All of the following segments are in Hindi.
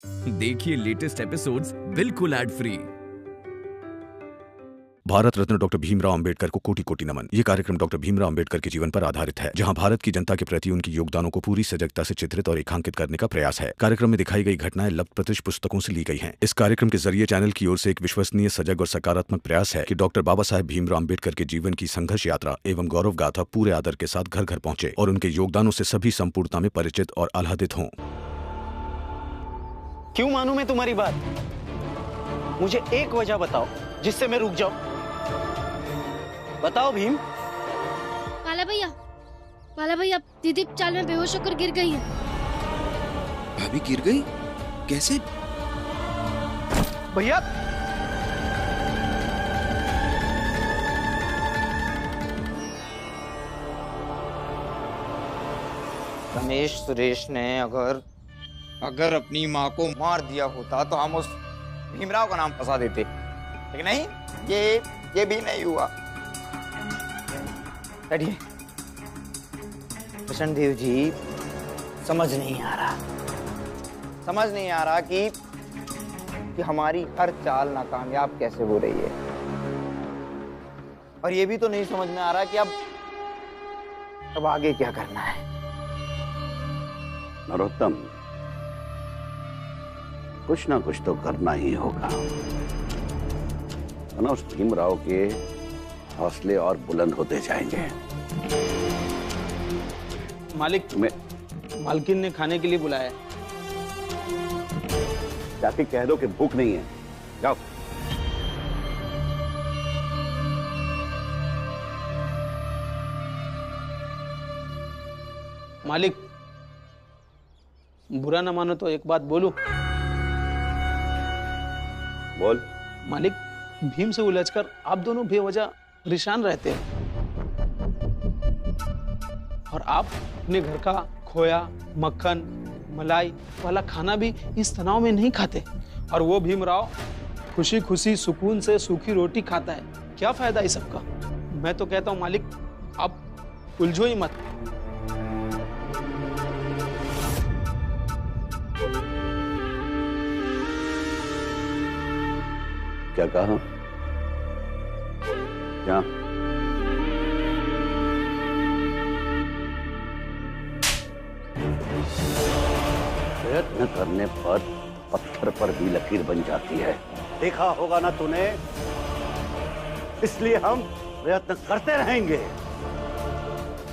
देखिए लेटेस्ट एपिसोड्स बिल्कुल ad free. Bharat Ratna doctor Bhimrao Ambedkar को कोटि कोटि नमन। ये कार्यक्रम डॉक्टर भीमराव अंबेडकर के जीवन पर आधारित है, जहां भारत की जनता के प्रति उनके योगदानों को पूरी सजगता से चित्रित और रेखांकित करने का प्रयास है। कार्यक्रम में दिखाई गई घटनाएं लब्ध पुस्तकों से ली गई हैं। इस कार्यक्रम के जरिए चैनल की ओर से एक विश्वसनीय, सजग और सकारात्मक प्रयास है कि डॉक्टर बाबा साहेब भीमराव अंबेडकर के जीवन की संघर्ष यात्रा एवं गौरव गाथा पूरे आदर के साथ घर घर पहुंचे और उनके योगदानों से सभी संपूर्णता में परिचित और आह्लादित हों। क्यों मानूं मैं तुम्हारी बात? मुझे एक वजह बताओ जिससे मैं रुक जाऊं। बताओ भीम। काला भैया दीदी चाल में बेहोश होकर गिर गई है। भाभी गिर गई? कैसे? भैया रमेश सुरेश ने अगर अपनी माँ को मार दिया होता तो हम उस भीमराव का नाम फंसा देते, लेकिन नहीं, ये भी नहीं हुआ। बैठिए। कृष्णदेव जी, समझ नहीं आ रहा कि हमारी हर चाल नाकामयाब कैसे हो रही है, और ये भी तो नहीं समझ में आ रहा कि अब आगे क्या करना है। नरोत्तम, कुछ ना कुछ तो करना ही होगा, वरना उस भीमराव के हौसले और बुलंद होते जाएंगे। मालिक, तुम्हें मालकिन ने खाने के लिए बुलाया। जाके कह दो कि भूख नहीं है, जाओ। मालिक, बुरा ना मानो तो एक बात बोलूं? बोल। मालिक, भीम से उलझकर आप दोनों बेवजह परेशान रहते हैं, और आप अपने घर का खोया, मक्खन, मलाई वाला खाना भी इस तनाव में नहीं खाते, और वो भीमराव खुशी खुशी सुकून से सूखी रोटी खाता है। क्या फायदा इस सबका? मैं तो कहता हूँ मालिक, आप उलझो ही मत। क्या कहा? क्या? प्रयत्न करने पर पत्थर पर भी लकीर बन जाती है, देखा होगा ना तूने। इसलिए हम प्रयत्न करते रहेंगे।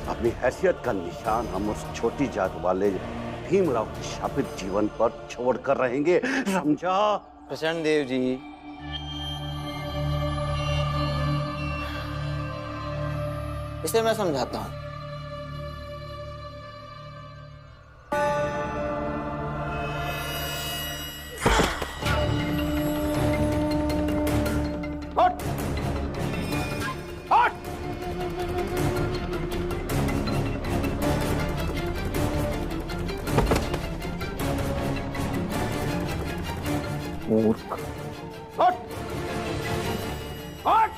अपनी हैसियत का निशान हम उस छोटी जात वाले भीमराव के शापित जीवन पर छोड़कर रहेंगे, समझा? कृष्णदेव जी, इसे मैं समझाता हूं। मूर्ख। हट! हट!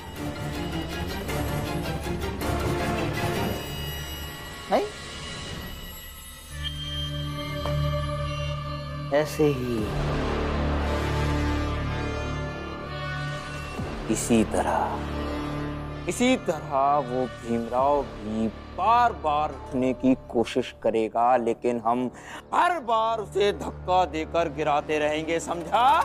नहीं? ऐसे ही, इसी तरह वो भीमराव भी बार बार उठने की कोशिश करेगा, लेकिन हम हर बार उसे धक्का देकर गिराते रहेंगे, समझा?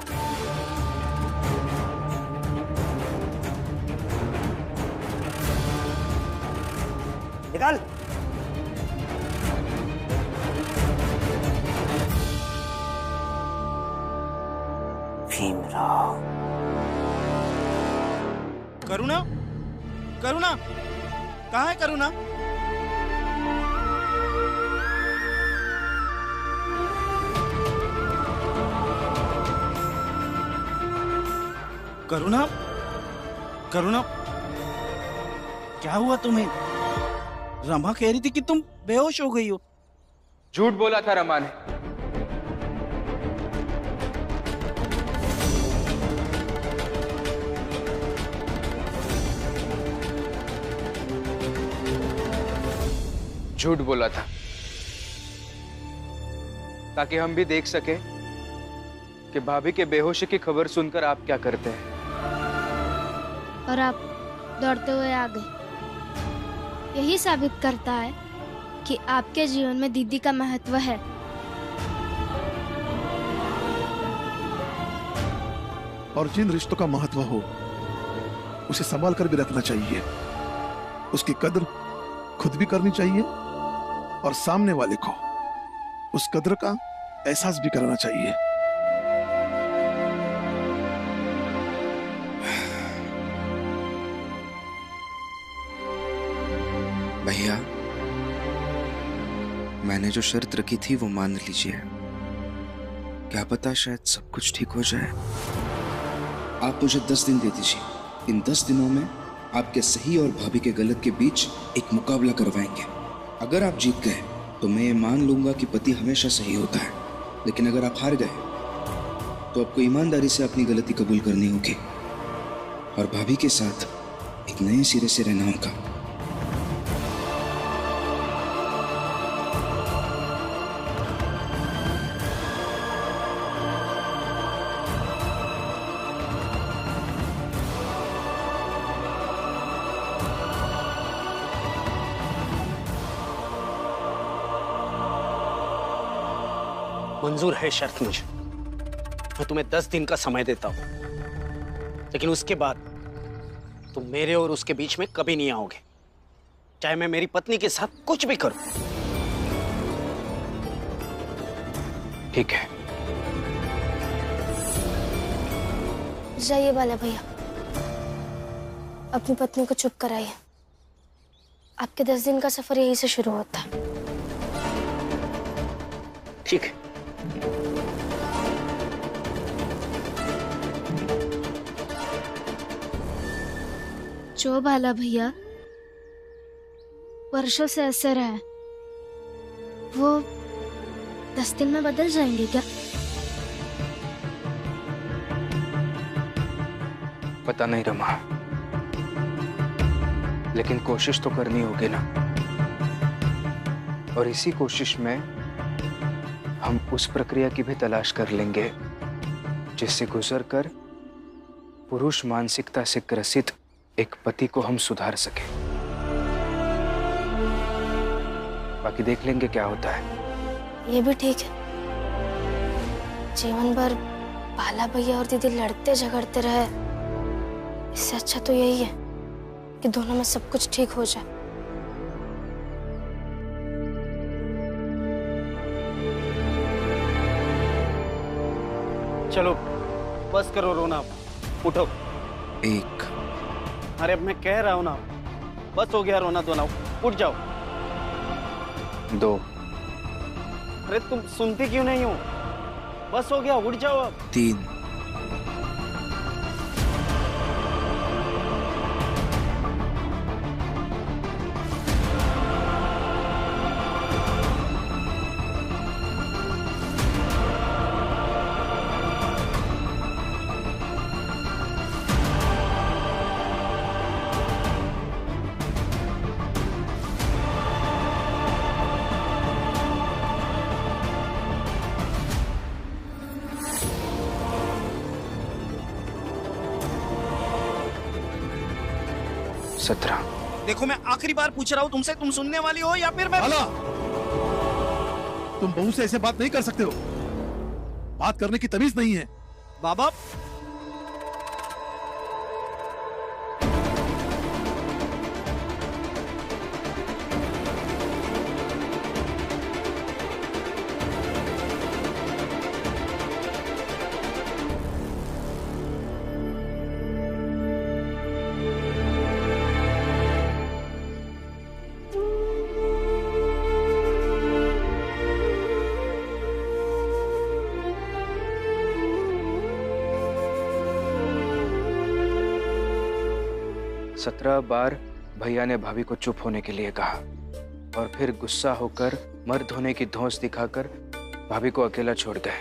निकल। भीमराव। करुणा, करुणा, कहाँ है करुणा? करुणा, करुणा, क्या हुआ तुम्हें? रमा कह रही थी कि तुम बेहोश हो गई हो। झूठ बोला था रमा ने। झूठ बोला था ताकि हम भी देख सके कि भाभी के बेहोशी की खबर सुनकर आप क्या करते हैं। और आप दौड़ते हुए आ गए। यही साबित करता है कि आपके जीवन में दीदी का महत्व है। और जिन रिश्तों का महत्व हो उसे संभाल कर भी रखना चाहिए। उसकी कद्र खुद भी करनी चाहिए और सामने वाले को उस कद्र का एहसास भी कराना चाहिए। भैया, मैंने जो शर्त रखी थी वो मान लीजिए। क्या पता शायद सब कुछ ठीक हो जाए। आप मुझे 10 दिन दे दीजिए। इन 10 दिनों में आपके सही और भाभी के गलत के बीच एक मुकाबला करवाएंगे। अगर आप जीत गए तो मैं ये मान लूंगा कि पति हमेशा सही होता है, लेकिन अगर आप हार गए तो आपको ईमानदारी से अपनी गलती कबूल करनी होगी और भाभी के साथ एक नए सिरे से रहना होगा। मंजूर है शर्त मुझे। मैं तुम्हें 10 दिन का समय देता हूं, लेकिन उसके बाद तुम मेरे और उसके बीच में कभी नहीं आओगे, चाहे मैं मेरी पत्नी के साथ कुछ भी करूं। ठीक है। जाइए बाला भैया, अपनी पत्नी को चुप कराइए। आपके 10 दिन का सफर यहीं से शुरू होता है। ठीक है। जो बाला भैया वर्षों से ऐसे रहे, वो 10 दिन में बदल जाएंगे क्या? पता नहीं रमा, लेकिन कोशिश तो करनी होगी ना। और इसी कोशिश में हम उस प्रक्रिया की भी तलाश कर लेंगे जिससे गुजरकर पुरुष मानसिकता से ग्रसित एक पति को हम सुधार सके। बाकी देख लेंगे क्या होता है। ये भी ठीक है। जीवन भर बाला भैया और दीदी लड़ते झगड़ते रहे, इससे अच्छा तो यही है कि दोनों में सब कुछ ठीक हो जाए। चलो बस करो रोना, उठो। एक। अरे अब मैं कह रहा हूं ना, बस हो गया रोना धोना, उठ जाओ। 2। अरे तुम सुनती क्यों नहीं हो? बस हो गया, उठ जाओ अब। 3। देखो, मैं आखिरी बार पूछ रहा हूँ तुमसे, तुम सुनने वाली हो या फिर मैं? बाला, तुम बहू से ऐसे बात नहीं कर सकते हो। बात करने की तमीज नहीं है। बाबा, सत्रह बार भैया ने भाभी को चुप होने के लिए कहा और फिर गुस्सा होकर मर्द होने की धौंस दिखाकर भाभी को अकेला छोड़ गए।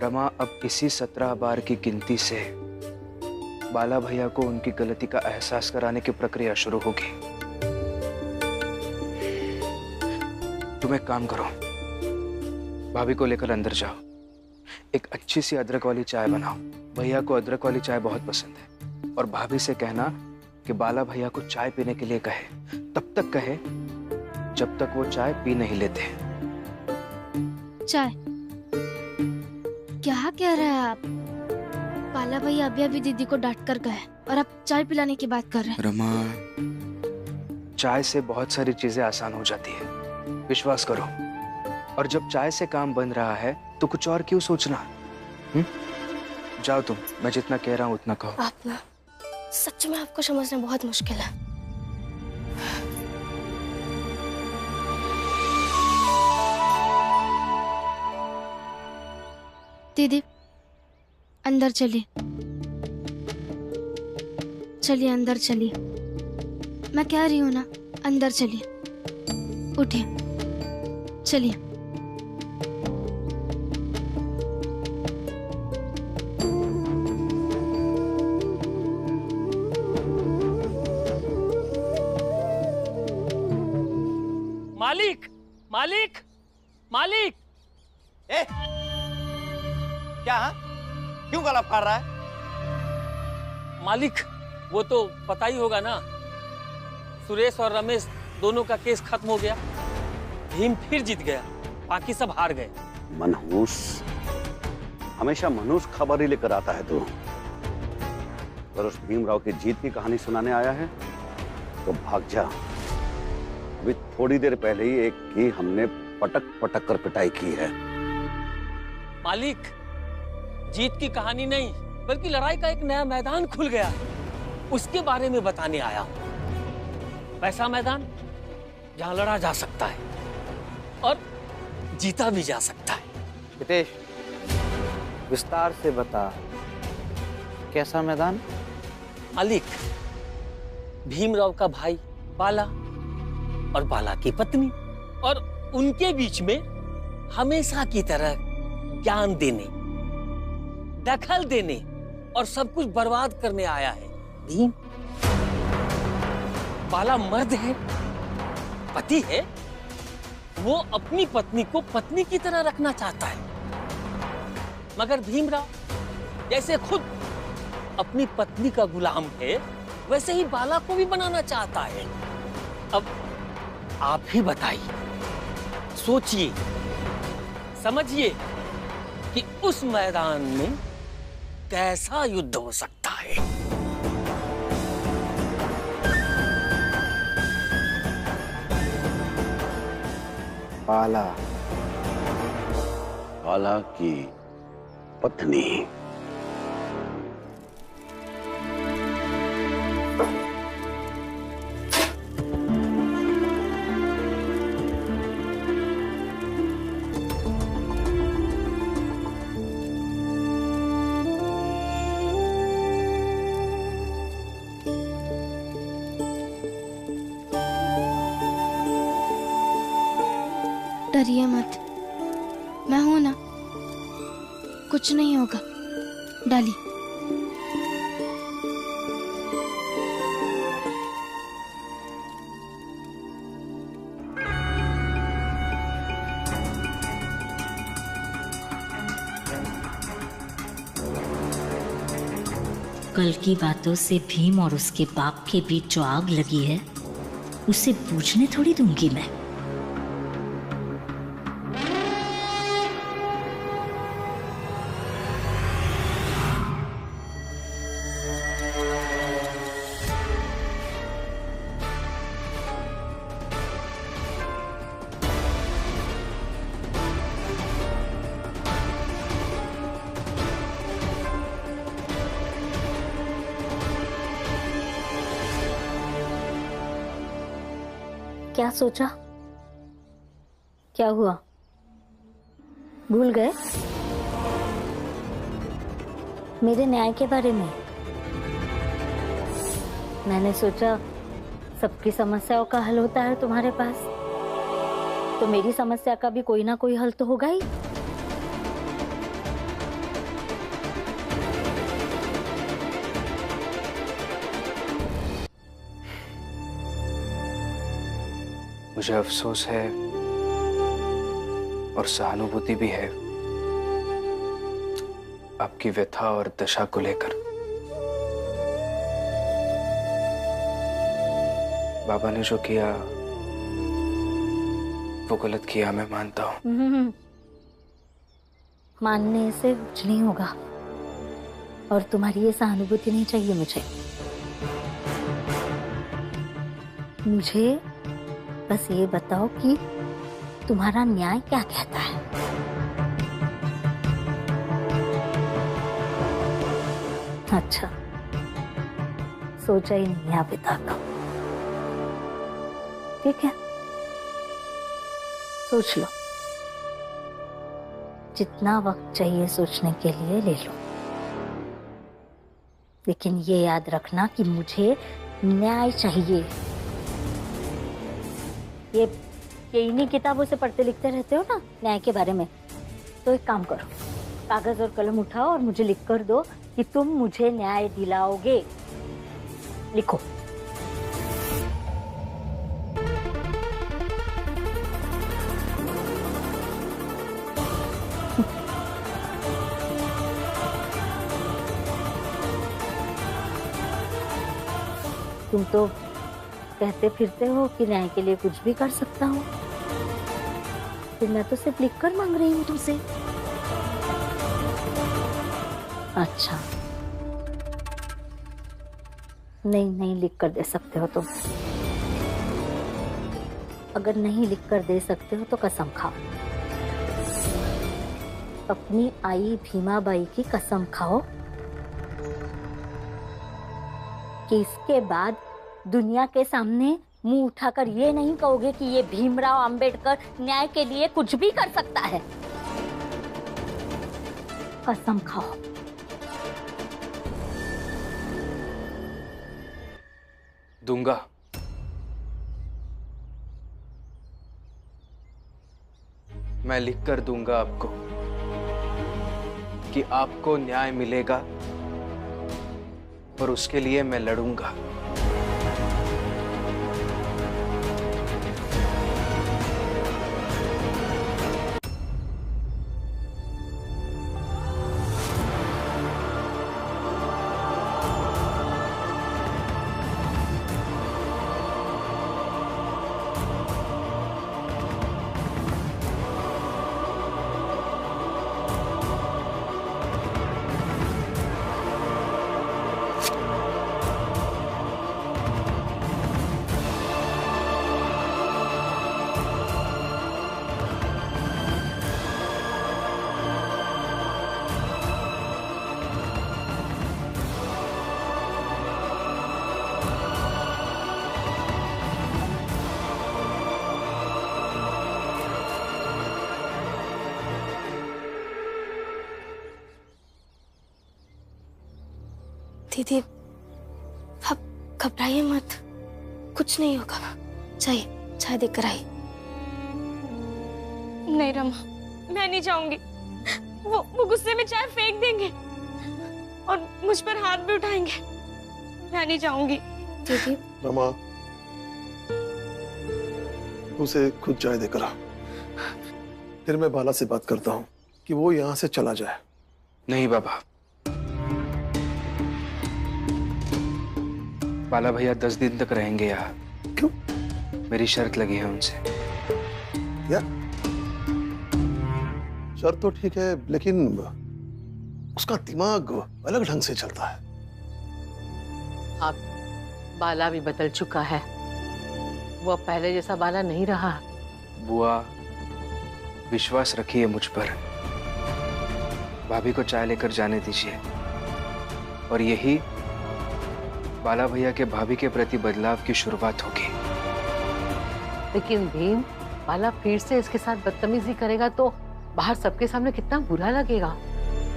रमा अब इसी 17 बार की गिनती से बाला भैया को उनकी गलती का एहसास कराने की प्रक्रिया शुरू होगी। तुम एक काम करो, भाभी को लेकर अंदर जाओ, एक अच्छी सी अदरक वाली चाय बनाओ। भैया को अदरक वाली चाय बहुत पसंद है। और भाभी से कहना कि बाला भैया को चाय पीने के लिए कहे, तब तक कहे जब तक वो चाय पी नहीं लेते। चाय? क्या कह रहे हैं आप? बाला भैया अभी अभी दीदी को डांट कर गए और आप चाय पिलाने की बात कर रहे हैं। रमा, चाय से बहुत सारी चीजें आसान हो जाती है, विश्वास करो। और जब चाय से काम बन रहा है तो कुछ और क्यों सोचना? जाओ तुम, मैं जितना कह रहा हूँ उतना कहो। आप ना, सच में आपको समझना बहुत मुश्किल है। दीदी अंदर चलिए, चलिए अंदर चलिए। मैं कह रही हूँ ना, अंदर चलिए, उठिए, चलिए। मालिक, मालिक, मालिक! ए, क्या? क्यों गला फाड़ रहा है? मालिक, वो तो पता ही होगा ना, सुरेश और रमेश दोनों का केस खत्म हो गया। भीम फिर जीत गया, बाकी सब हार गए। मनहूस, हमेशा मनहूस खबर ही लेकर आता है तू। अगर उस भीमराव की जीत की कहानी सुनाने आया है तो भाग जा। अभी थोड़ी देर पहले ही एक की हमने पटक पटक कर पिटाई की है। मालिक, जीत की कहानी नहीं बल्कि लड़ाई का एक नया मैदान खुल गया है, उसके बारे में बताने आया हूं। वैसा मैदान जहां लड़ा जा सकता है और जीता भी जा सकता है। हितेश, विस्तार से बता, कैसा मैदान? मालिक, भीमराव का भाई बाला और बाला की पत्नी, और उनके बीच में हमेशा की तरह ज्ञान देने, दखल देने और सब कुछ बर्बाद करने आया है भीम। बाला मर्द है, पति है, वो अपनी पत्नी को पत्नी की तरह रखना चाहता है। मगर भीमराव जैसे खुद अपनी पत्नी का गुलाम है, वैसे ही बाला को भी बनाना चाहता है। अब आप ही बताइए, सोचिए, समझिए कि उस मैदान में कैसा युद्ध हो सकता है। बाला, बाला की पत्नी। डरिए मत, मैं हूं ना, कुछ नहीं होगा। डालिए। कल की बातों से भीम और उसके बाप के बीच जो आग लगी है, उसे बुझने थोड़ी दूंगी मैं। क्या सोचा? क्या हुआ? भूल गए मेरे न्याय के बारे में? मैंने सोचा सबकी समस्याओं का हल होता है तुम्हारे पास, तो मेरी समस्या का भी कोई ना कोई हल तो होगा ही। मुझे अफसोस है और सहानुभूति भी है आपकी व्यथा और दशा को लेकर। बाबा ने जो किया वो गलत किया, मैं मानता हूँ। मानने से कुछ नहीं होगा, और तुम्हारी ये सहानुभूति नहीं चाहिए मुझे। मुझे बस ये बताओ कि तुम्हारा न्याय क्या कहता है। अच्छा, सोचा ही नहीं अभी तक। ठीक है, सोच लो, जितना वक्त चाहिए सोचने के लिए ले लो, लेकिन ये याद रखना कि मुझे न्याय चाहिए। ये इन्हीं किताबों से पढ़ते लिखते रहते हो ना न्याय के बारे में, तो एक काम करो, कागज और कलम उठाओ और मुझे लिख कर दो कि तुम मुझे न्याय दिलाओगे। लिखो। तुम तो कहते फिरते हो कि न्याय के लिए कुछ भी कर सकता हूँ, फिर मैं तो सिर्फ लिखकर मांग रही हूँ तुमसे। अच्छा, नहीं लिख कर दे सकते हो तुम। अगर नहीं लिख कर दे सकते हो तो कसम खाओ, अपनी आई भीमाबाई की कसम खाओ कि इसके बाद दुनिया के सामने मुंह उठाकर ये नहीं कहोगे कि ये भीमराव अंबेडकर न्याय के लिए कुछ भी कर सकता है। कसम खाओ। दूंगा। मैं लिख कर दूंगा आपको कि आपको न्याय मिलेगा और उसके लिए मैं लड़ूंगा। दीदी, अब घबराइए मत, कुछ नहीं होगा। चाय देकर आई। नहीं रमा, मैं नहीं जाऊंगी। वो गुस्से में चाय फेंक देंगे और मुझ पर हाथ भी उठाएंगे। मैं नहीं जाऊंगी। दीदी। रमा, उसे खुद चाय देकर आ। फिर मैं बाला से बात करता हूँ कि वो यहाँ से चला जाए। नहीं बाबा, बाला भैया 10 दिन तक रहेंगे यहाँ। क्यों? मेरी शर्त लगी है उनसे। या शर्त तो ठीक है, लेकिन उसका दिमाग अलग ढंग से चलता है। अब बाला भी बदल चुका है, वो अब पहले जैसा बाला नहीं रहा। बुआ, विश्वास रखिए मुझ पर। भाभी को चाय लेकर जाने दीजिए, और यही बाला भैया के भाभी के प्रति बदलाव की शुरुआत होगी। लेकिन भीम, बाला फिर से इसके साथ बदतमीजी करेगा तो बाहर सबके सामने कितना बुरा लगेगा।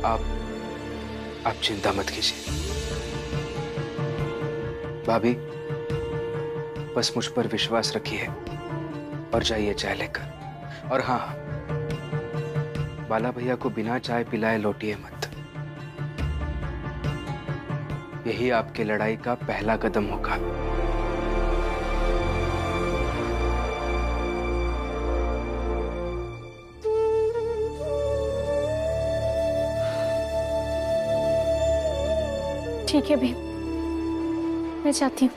आप चिंता मत कीजिए भाभी, बस मुझ पर विश्वास रखिए और जाइए चाय लेकर। और हाँ, बाला भैया को बिना चाय पिलाए लौटिए मत। यही आपकी लड़ाई का पहला कदम होगा। ठीक है भीम, मैं जाती हूँ।